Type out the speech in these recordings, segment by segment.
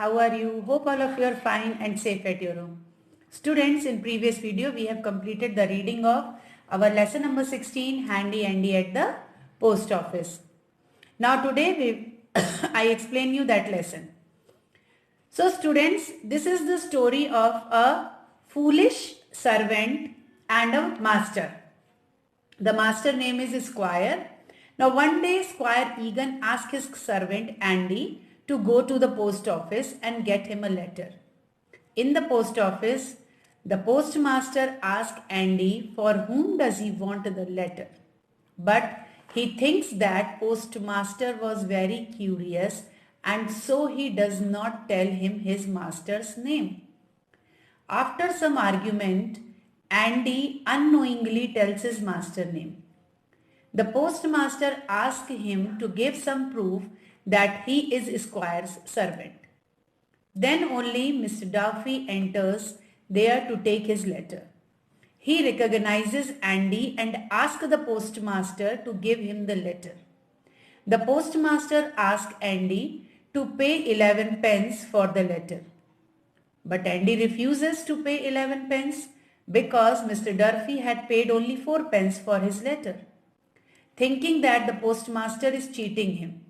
How are you? Hope all of you are fine and safe at your home. Students, in previous video we have completed the reading of our lesson number 16, Handy Andy at the Post Office. Now today I explain you that lesson. So students, this is the story of a foolish servant and a master. The master name is Squire. Now one day Squire Egan asked his servant Andy to go to the post office and get him a letter. In the post office, the postmaster asked Andy for whom does he want the letter. But he thinks that postmaster was very curious and so he does not tell him his master's name. After some argument, Andy unknowingly tells his master name. The postmaster asks him to give some proof that he is Squire's servant. Then only Mr. Duffy enters there to take his letter. He recognizes Andy and asks the postmaster to give him the letter. The postmaster asks Andy to pay 11 pence for the letter. But Andy refuses to pay 11 pence because Mr. Duffy had paid only 4 pence for his letter. Thinking that the postmaster is cheating him,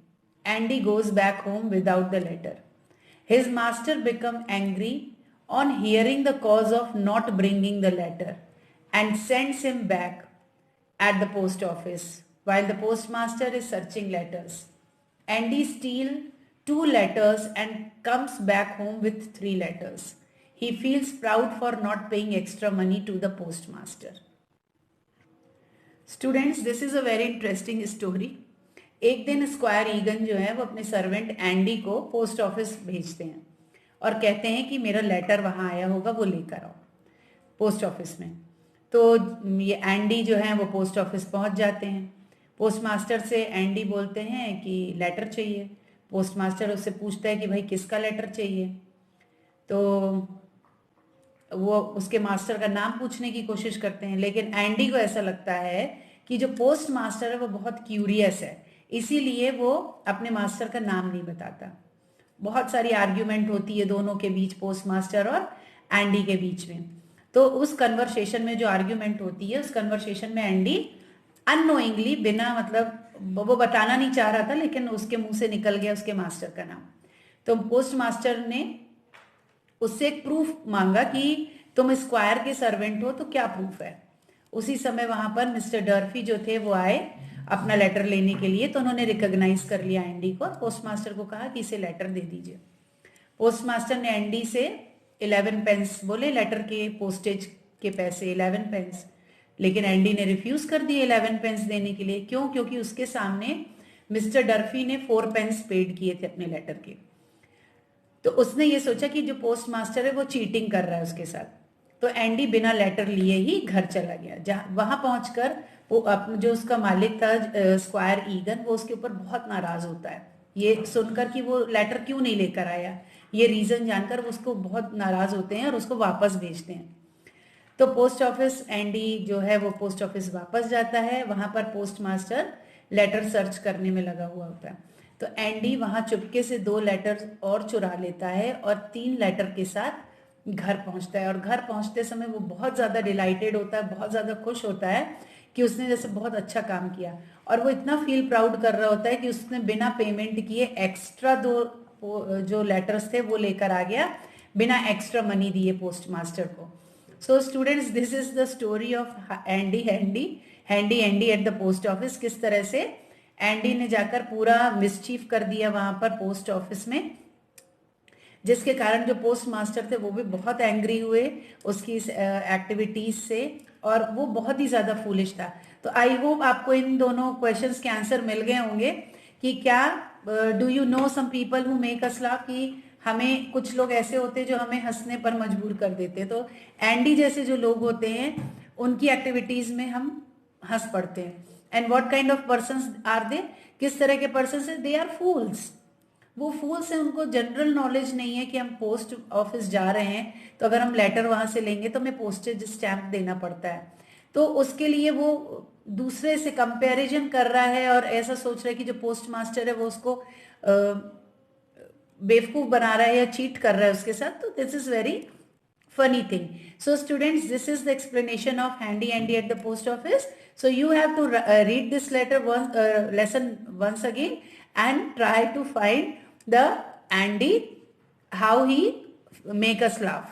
Andy goes back home without the letter. His master becomes angry on hearing the cause of not bringing the letter and sends him back at the post office while the postmaster is searching letters. Andy steals 2 letters and comes back home with 3 letters. He feels proud for not paying extra money to the postmaster. Students, this is a very interesting story. एक दिन square again जो है वो अपने servant Andy को post office भेजते हैं और कहते हैं कि मेरा लेटर वहाँ आया होगा, वो लेकर आओ पोस्ट ऑफिस में। तो ये एंडी जो है वो पोस्ट ऑफिस पहुँच जाते हैं। पोस्टमास्टर से एंडी बोलते हैं कि लेटर चाहिए। पोस्टमास्टर उससे पूछता है कि भाई किसका लेटर चाहिए। तो वो उसके मास्टर का नाम पूछने की कोशिश करते हैं, लेकिन एंडी को ऐसा लगता है कि जो पोस्ट मास्टर है वो बहुत क्यूरियस है, इसीलिए वो अपने मास्टर का नाम नहीं बताता। बहुत सारी आर्ग्यूमेंट होती है दोनों के बीच, पोस्ट मास्टर और एंडी के बीच में। तो उस कन्वर्सेशन में जो आर्ग्यूमेंट होती है, उस कन्वर्सेशन में एंडी अननोइंगली, बिना मतलब वो बताना नहीं चाह रहा था, लेकिन उसके मुंह से निकल गया उसके मास्टर का नाम। तो पोस्ट मास्टर ने उससे एक प्रूफ मांगा कि तुम स्क्वायर के सर्वेंट हो, तो क्या प्रूफ है। उसी समय वहां पर मिस्टर डर्फी जो थे वो आए अपना लेटर लेने के लिए। तो उन्होंने रिकॉग्नाइज कर लिया एंडी को। पोस्टमास्टर को कहा कि इसे लेटर दे दीजिए। पोस्टमास्टर ने एंडी से 11 पेंस बोले, लेटर के पोस्टेज के पैसे 11 पेंस, लेकिन एंडी ने रिफ्यूज कर दिए 11 पेंस देने के लिए। क्यों? क्योंकि उसके सामने मिस्टर डर्फी ने 4 पेंस पेड किए थे अपने लेटर के। तो उसने ये सोचा कि जो पोस्ट मास्टर है वो चीटिंग कर रहा है उसके साथ। तो एंडी बिना लेटर लिए ही घर चला गया। वहां पहुंचकर वो जो उसका मालिक था स्क्वायर ईगन, वो उसके ऊपर बहुत नाराज होता है ये सुनकर कि वो लेटर क्यों नहीं लेकर आया। ये रीजन जानकर वो उसको बहुत नाराज होते हैं और उसको वापस भेजते हैं। तो पोस्ट ऑफिस, एंडी जो है वो पोस्ट ऑफिस वापस जाता है। वहां पर पोस्ट मास्टर लेटर सर्च करने में लगा हुआ होता है। तो एंडी वहां चुपके से 2 लेटर और चुरा लेता है और 3 लेटर के साथ घर पहुंचता है। और घर पहुंचते समय वो बहुत ज़्यादा डिलाइटेड होता है, बहुत ज़्यादा खुश होता है कि उसने जैसे बहुत अच्छा काम किया। और वो इतना फील प्राउड कर रहा होता है कि उसने बिना पेमेंट किए एक्स्ट्रा 2 जो लेटर्स थे वो लेकर आ गया, बिना एक्स्ट्रा मनी दिए पोस्ट मास्टर को। So students, this is the story of handy Andy at the post office. किस तरह से एंडी ने जाकर पूरा मिसचीफ कर दिया वहां पर पोस्ट ऑफिस में, जिसके कारण जो पोस्ट मास्टर थे वो भी बहुत एंग्री हुए उसकी इस एक्टिविटीज से, और वो बहुत ही ज्यादा फूलिश था। तो आई होप आपको इन दोनों क्वेश्चंस के आंसर मिल गए होंगे कि क्या do you know some people who make us laugh, कि हमें कुछ लोग ऐसे होते हैं जो हमें हंसने पर मजबूर कर देते हैं। तो एंडी जैसे जो लोग होते हैं उनकी एक्टिविटीज में हम हंस पड़ते हैं। And what kind of persons are they, किस तरह के पर्सन्स है? They are fools. वो फूल्स हैं, उनको जनरल नॉलेज नहीं है कि हम पोस्ट ऑफिस जा रहे हैं तो अगर हम लेटर वहां से लेंगे तो हमें पोस्टेज स्टैंप देना पड़ता है। तो उसके लिए वो दूसरे से कंपैरिजन कर रहा है और ऐसा सोच रहा है कि जो पोस्ट मास्टर है वो उसको बेवकूफ बना रहा है या चीट कर रहा है उसके साथ, तो this is very funny thing. So students, this is the explanation of handy Andy at the post office. So you have to read this lesson once again and try to find the Andy, how he make us laugh.